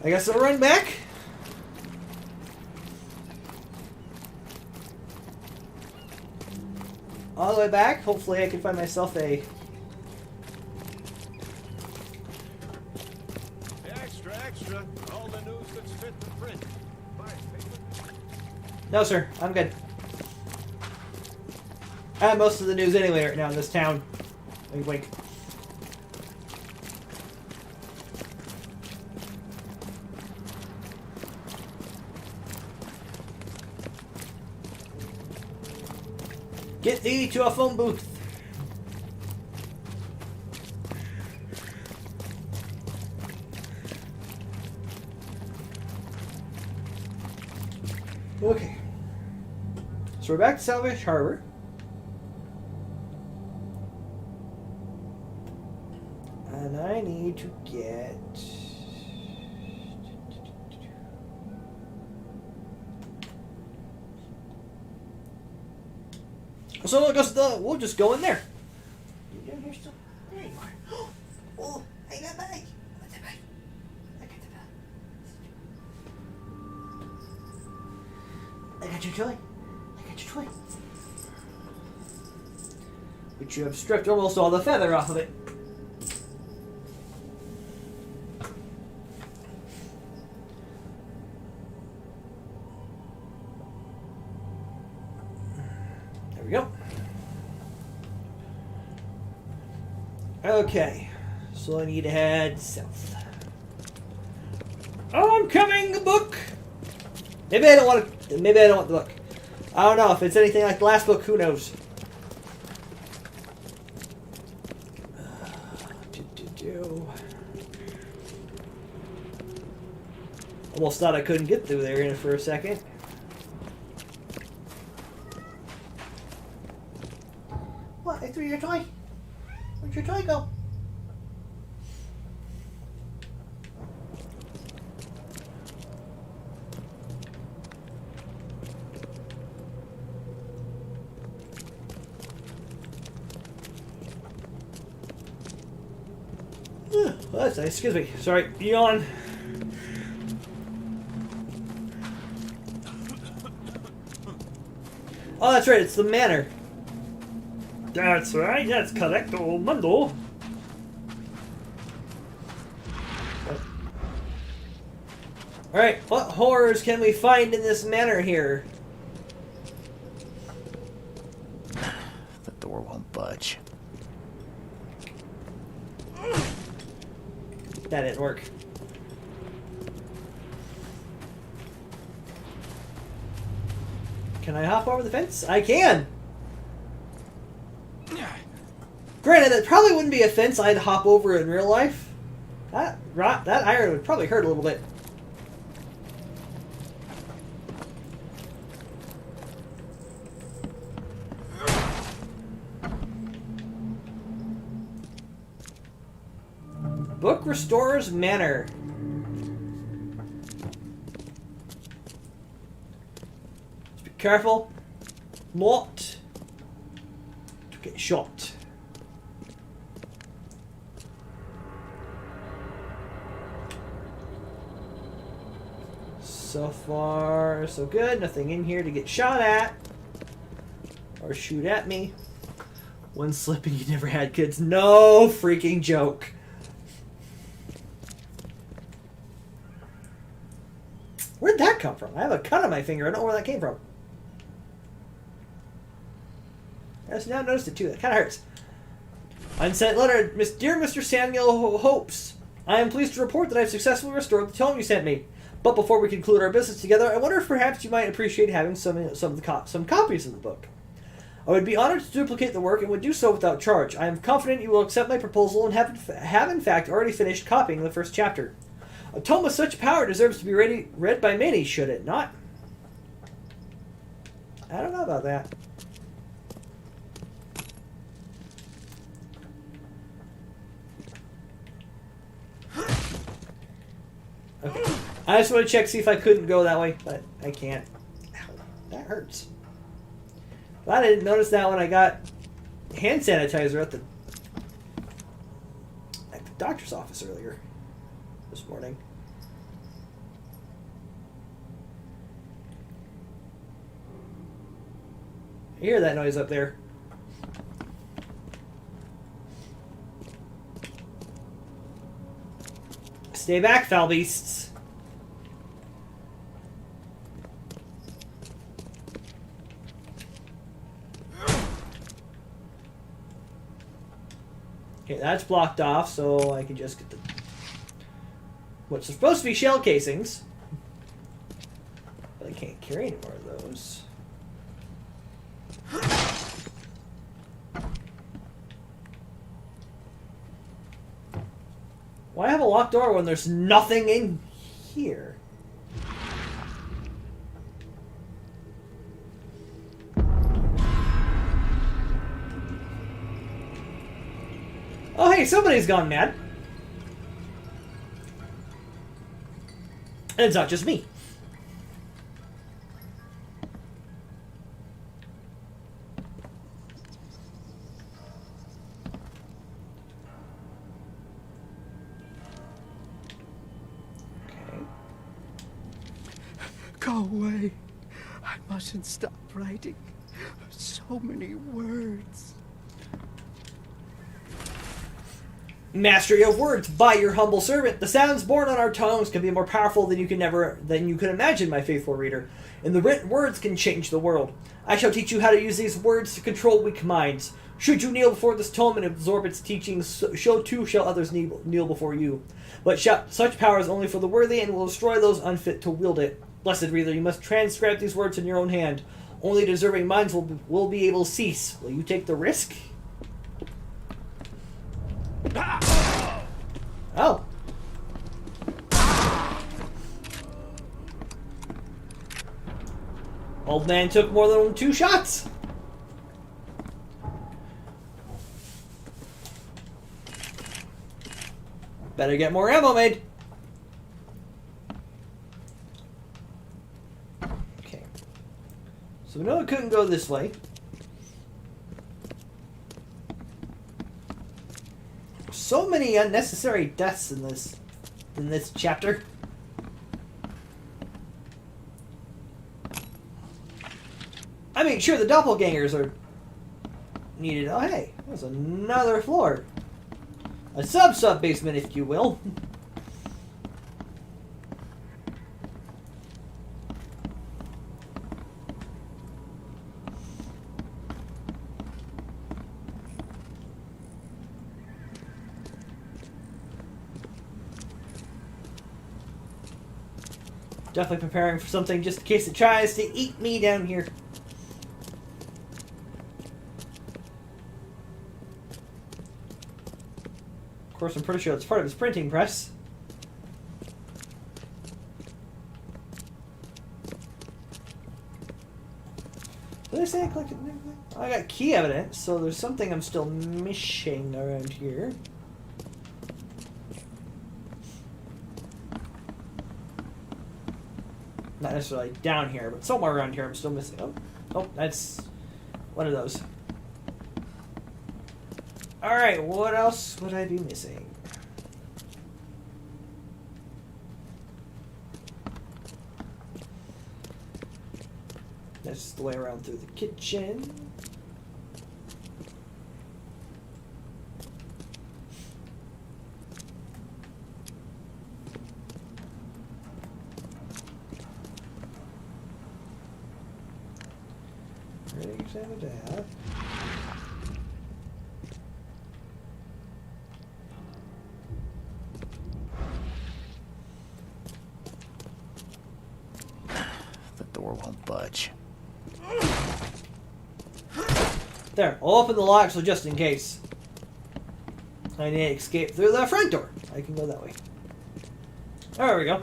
I guess I'll run back. All the way back. Hopefully I can find myself a... Extra. All the news that's fit for print. No, sir. I'm good. I have most of the news anyway right now in this town. Wink, wink. Get thee to a phone booth. Okay. So we're back to Salvage Harbor. And I need to get... So we'll just go in there. You down here still? There you are. Oh, I got back. What's the bag? I got the bag. I got your toy. I got your toy. But you have stripped almost all the feather off of it. There we go. Okay, so I need to head south. Oh, I'm coming, the book. Maybe I don't want to. Maybe I don't want the book. I don't know if it's anything like the last book. Who knows? Almost thought I couldn't get through there for a second. What? I threw your toy. Where'd your toy go? Well, that's nice. Excuse me. Sorry. Yawn. Oh, that's right. It's the manor. That's right. That's correcto mundo. Alright, what horrors can we find in this manor here? The door won't budge. That didn't work. Can I hop over the fence? I can! Granted, that probably wouldn't be a fence I'd hop over in real life. That iron would probably hurt a little bit. Book Restorer's Manor. Just be careful not to get shot. So far, so good. Nothing in here to get shot at or shoot at me. One slipping you never had, kids. No freaking joke. Where'd that come from? I have a cut on my finger. I don't know where that came from. I just now noticed it too. That kind of hurts. Unsent letter. Dear Mr. Samuel Hopes. I am pleased to report that I have successfully restored the tome you sent me. But before we conclude our business together, I wonder if perhaps you might appreciate having some copies of the book. I would be honored to duplicate the work and would do so without charge. I am confident you will accept my proposal and have in fact already finished copying the first chapter. A tome with such power deserves to be read by many, should it not? I don't know about that. Okay. I just want to check, see if I couldn't go that way, but I can't. Ow, that hurts. Glad I didn't notice that when I got hand sanitizer at the doctor's office earlier this morning. I hear that noise up there. Stay back, foul beasts. Okay, that's blocked off, so I can just get the... what's supposed to be shell casings. But I can't carry any more of those. Why have a locked door when there's nothing in here? Oh, hey, somebody's gone mad. And it's not just me. Okay. Go away. I mustn't stop writing. So many words. Mastery of words by your humble servant. The sounds born on our tongues can be more powerful than you can imagine, my faithful reader. And the written words can change the world. I shall teach you how to use these words to control weak minds. Should you kneel before this tome and absorb its teachings, so too shall others kneel before you. But such power is only for the worthy and will destroy those unfit to wield it. Blessed reader, you must transcribe these words in your own hand. Only deserving minds will be able to cease. Will you take the risk? Oh. Old man took more than 2 shots. Better get more ammo made. Okay. So we know it couldn't go this way. So many unnecessary deaths in this chapter. I mean, sure, the doppelgangers are needed. Oh, hey, there's another floor. A sub-basement, if you will. Definitely preparing for something just in case it tries to eat me down here. Of course, I'm pretty sure that's part of his printing press. Did I say I collected anything? I got key evidence, so there's something I'm still missing around here. Not necessarily down here, but somewhere around here I'm still missing. Oh, that's one of those. Alright, what else would I be missing? That's the way around through the kitchen. Ready to examine that. won't budge. There, I'll open the lock so just in case I need to escape through the front door. I can go that way. There we go.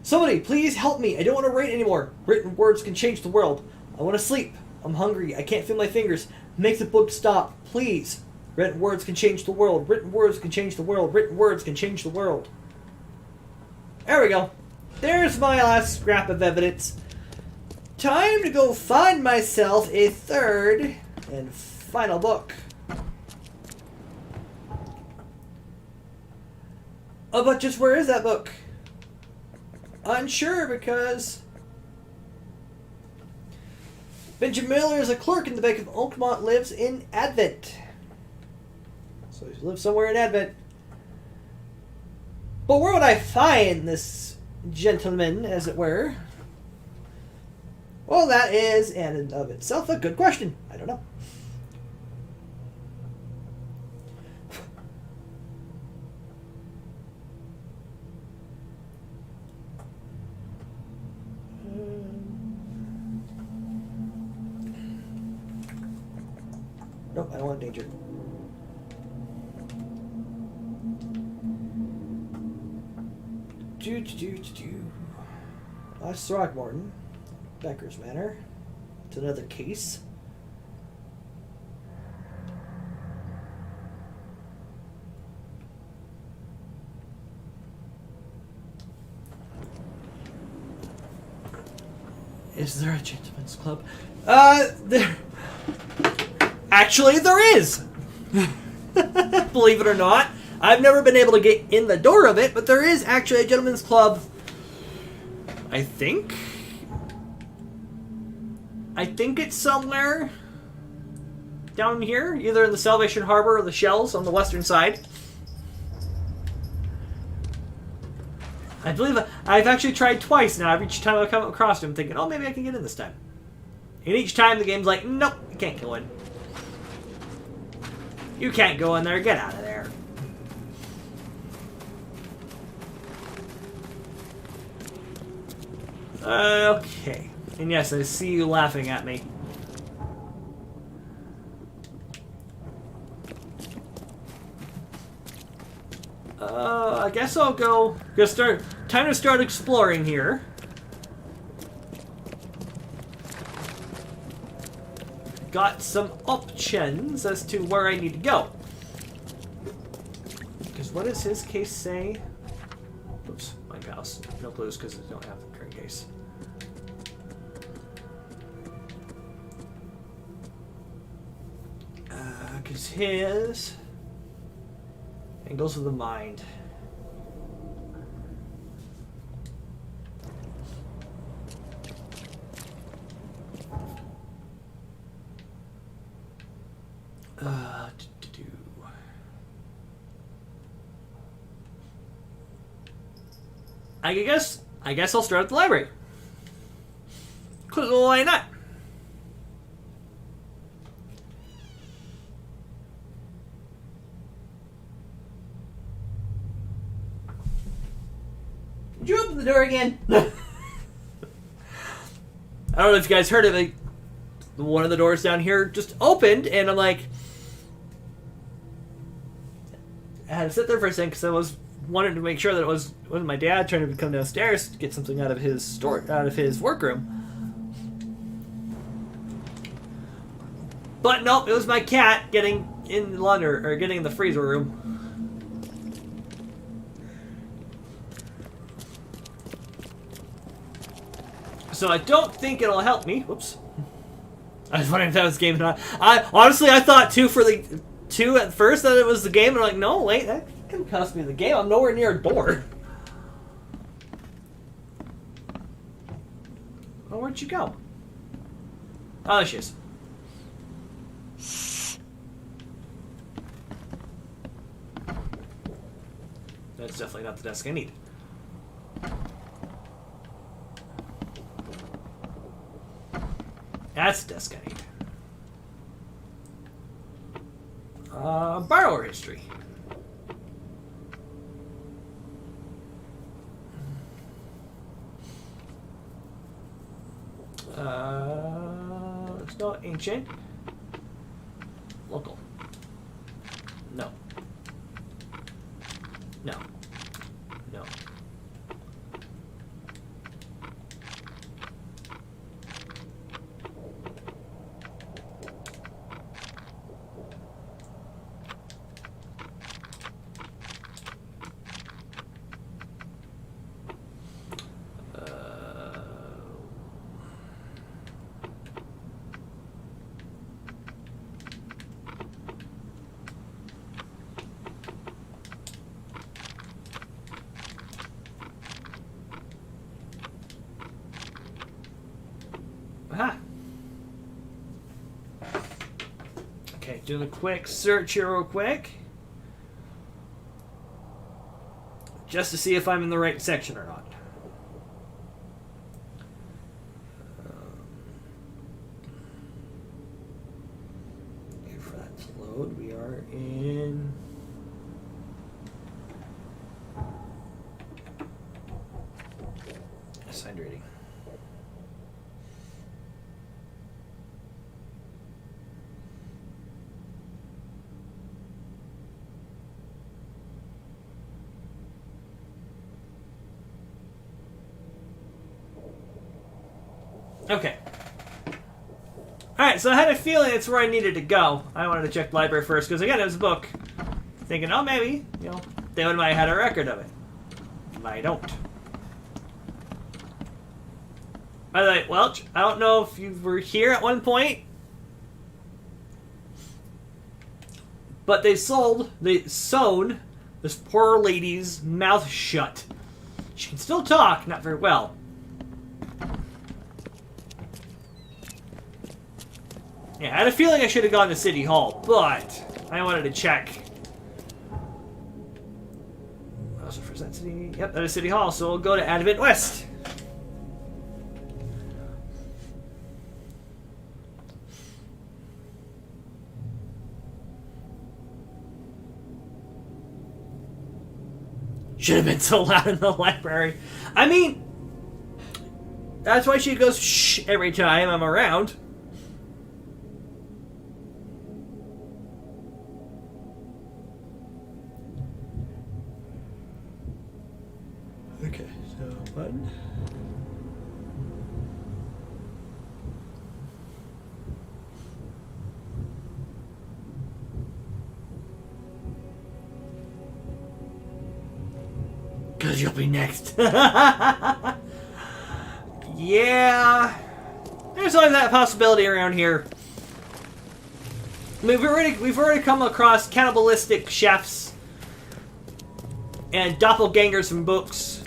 Somebody, please help me. I don't want to write anymore. Written words can change the world. I want to sleep. I'm hungry. I can't feel my fingers. Make the book stop, please. Written words can change the world. Written words can change the world. Written words can change the world. There we go. There's my last scrap of evidence. Time to go find myself a third and final book. Oh, but just where is that book? Unsure because Benjamin Miller is a clerk in the bank of Oakmont, lives in Advent. So he lives somewhere in Advent. But where would I find this gentleman, as it were? Well, that is, in and of itself, a good question. I don't know. Nope, I don't want danger. Last Throckmorton, Becker's Manor. It's another case. Is there a gentleman's club? There. Actually, there is! Believe it or not. I've never been able to get in the door of it, but there is actually a gentleman's club. I think it's somewhere down here, either in the Salvation Harbor or the Shells on the western side. I believe I've actually tried twice now. Each time I come across him, thinking, oh, maybe I can get in this time. And each time the game's like, nope, you can't go in. You can't go in there. Get out of there. Okay. And yes, I see you laughing at me. I guess I'll go. Time to start exploring here. Got some options as to where I need to go. Because what does his case say? Oops, my mouse. No clues because I don't have the current case. Because his angles of the mind. I guess I'll start at the library. Why not? Did you open the door again? I don't know if you guys heard of it. One of the doors down here just opened, and I'm like, I had to sit there for a second because I wanted to make sure that it wasn't my dad trying to come downstairs to get something out of his workroom. But nope, it was my cat getting in the laundry or getting in the freezer room. So I don't think it'll help me. Whoops. I was wondering if that was the game or not. I thought two at first that it was the game, and I'm like, no, wait, that can cost me the game. I'm nowhere near a door. Oh, where'd you go? Oh, there she is. That's definitely not the desk I need. That's the desk I need. Borrower history. Let's go ancient. Local. No. No. No. Aha. Okay, doing a quick search here real quick. Just to see if I'm in the right section or not. Wait for that to load. We are in... assigned rating. Okay. Alright, so I had a feeling it's where I needed to go. I wanted to check the library first, because again, it was a book. Thinking, oh, maybe, you know, they might have had a record of it. I don't. By the way, Welch, I don't know if you were here at one point, but they sewn this poor lady's mouth shut. She can still talk, not very well. Yeah, I had a feeling I should have gone to City Hall, but I wanted to check. Also, for that city, yep, that is City Hall, so we'll go to Advent West. Should have been so loud in the library. I mean, that's why she goes shh every time I'm around. Okay, so button. Because you'll be next. Yeah. There's always that possibility around here. I mean, we've already come across cannibalistic chefs and doppelgangers from books.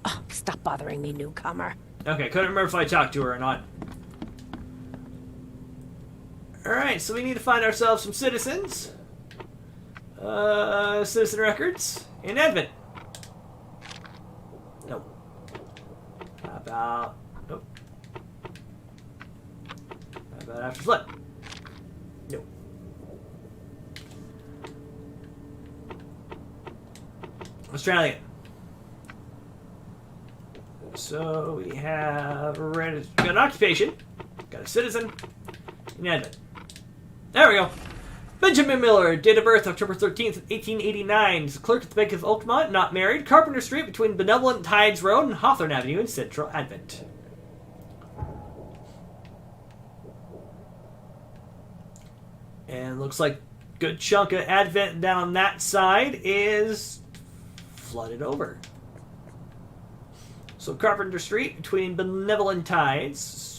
Oh, stop bothering me, newcomer. Okay, couldn't remember if I talked to her or not. Alright, so we need to find ourselves some citizens. Citizen records in Advent. Nope. How about... Nope. How about After Flood? Nope. Let's try it again. So we have got an occupation, got a citizen in Advent. There we go. Benjamin Miller, date of birth October 13th, 1889. Is a clerk at the Bank of Oakmont, not married. Carpenter Street between Benevolent Tides Road and Hawthorne Avenue in Central Advent. And looks like a good chunk of Advent down that side is flooded over. So Carpenter Street between Benevolent Tides.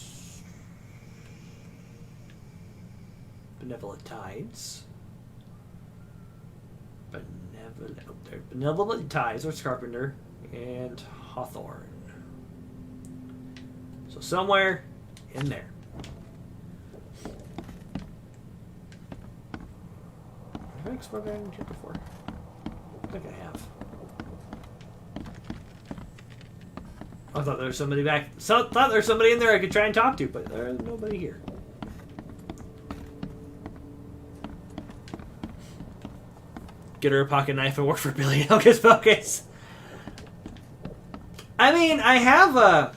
Benevolent Tides. Benevolent Tides, there's Carpenter, and Hawthorne. So somewhere in there. Have I explored that here before? I think I have. I thought there was somebody back. Thought there was somebody in there I could try and talk to, but there's nobody here. get her a pocket knife and work for Billy and Hocus Pocus. I mean, I have a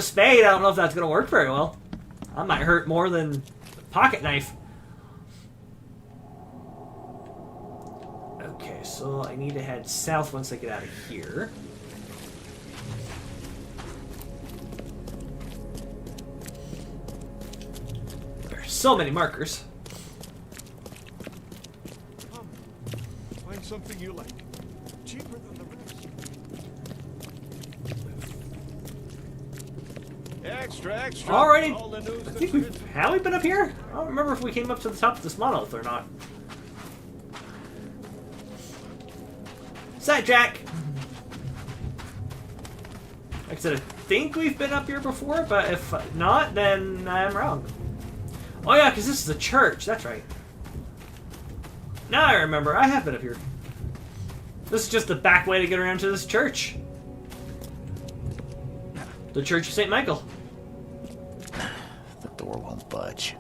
spade. I don't know if that's going to work very well. That might hurt more than a pocket knife. Okay, so I need to head south once I get out of here. There's so many markers. Find something you like. Cheaper than the rest. Extra, extra. Alrighty. All the news I think have we been up here? I don't remember if we came up to the top of this monolith or not. Sidetrack! Like I said, I think we've been up here before, but if not, then I'm wrong. Oh yeah, because this is a church. That's right. Now I remember. I have been up here. This is just the back way to get around to this church. The Church of St. Michael. The door won't budge.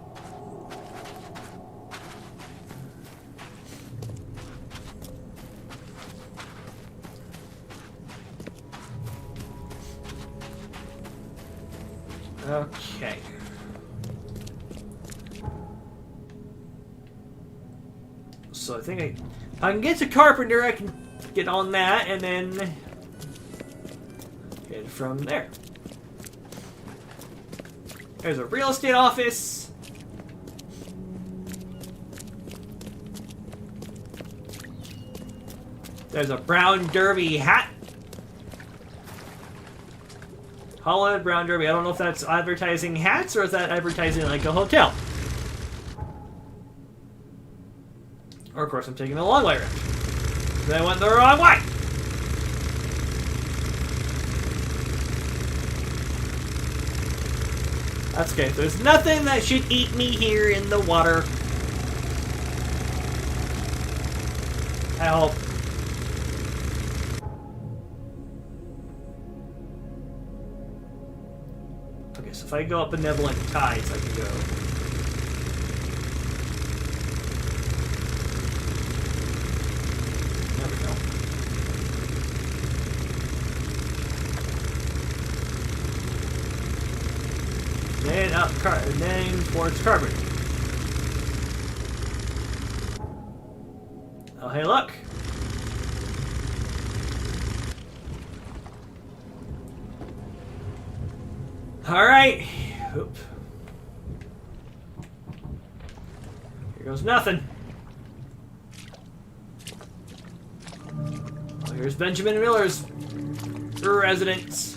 Okay. So I think if I can get to Carpenter, I can get on that and then head from there. There's a real estate office. There's a brown derby hat. Hollywood Brown Derby. I don't know if that's advertising hats or is that advertising like a hotel. Or of course I'm taking the long way around. I went the wrong way. That's okay. There's nothing that should eat me here in the water. I hope. Okay, so if I go up Benevolent Tides, I can go. There we go. Then up then towards Carbon. Oh, hey, look. All right. Oop. Here goes nothing. Well, here's Benjamin Miller's residence.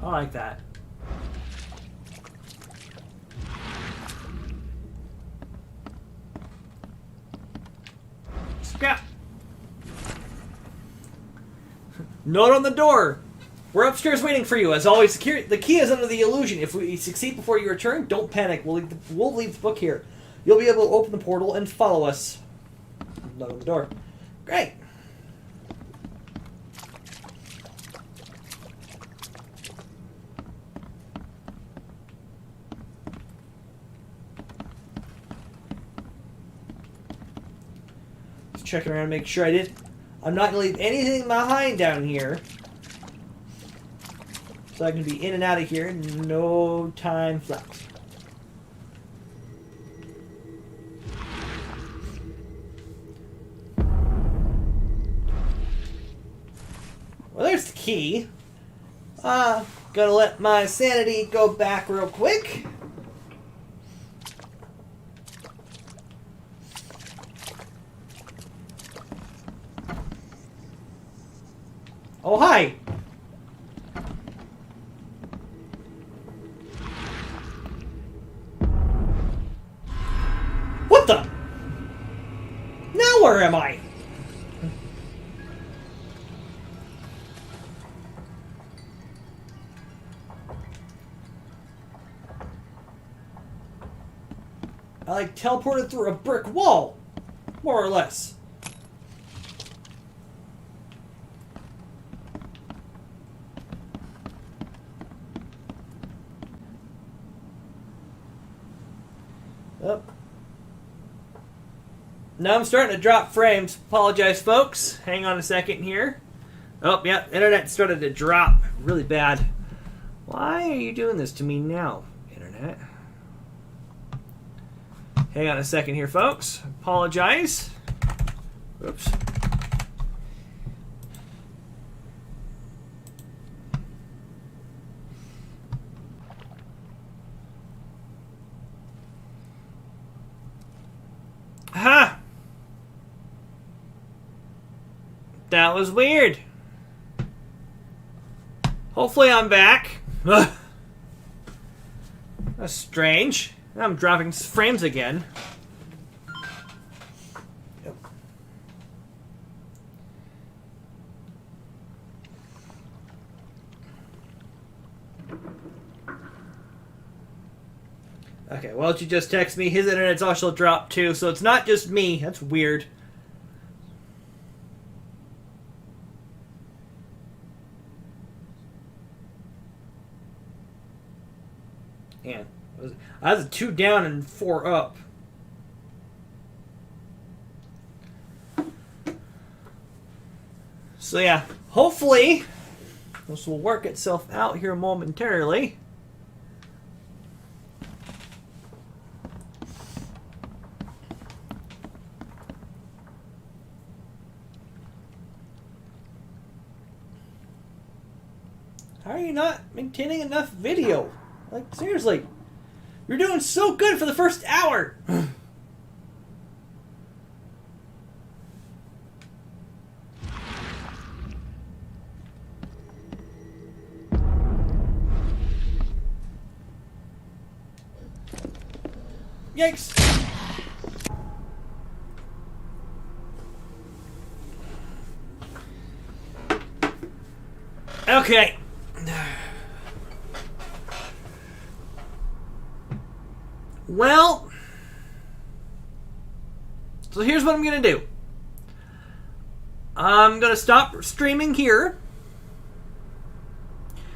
I like that. Scrap. Note on the door. We're upstairs waiting for you. As always, the key is under the illusion. If we succeed before you return, don't panic. We'll leave the book here. You'll be able to open the portal and follow us. Note on the door. Great. Checking around, make sure I'm not gonna leave anything behind down here, so I can be in and out of here in no time flat. Well, there's the key. Gonna let my sanity go back real quick. Oh, hi! What the? Now where am I? I like teleported through a brick wall. More or less. Oh. Now I'm starting to drop frames. Apologize, folks. Hang on a second here. Oh, yeah, internet started to drop really bad. Why are you doing this to me now, internet? Hang on a second here, folks. Apologize. Oops. Ha! That was weird. Hopefully I'm back. Ugh. That's strange. I'm dropping frames again. Yep. Okay, well, you just text me. His internet's also dropped too, so it's not just me. That's weird. Man, I was 2 down and 4 up. So yeah, hopefully this will work itself out here momentarily. How are you not maintaining enough video? Like, seriously. You're doing so good for the first hour. Yikes. Okay. Well, so here's what I'm going to do. I'm going to stop streaming here.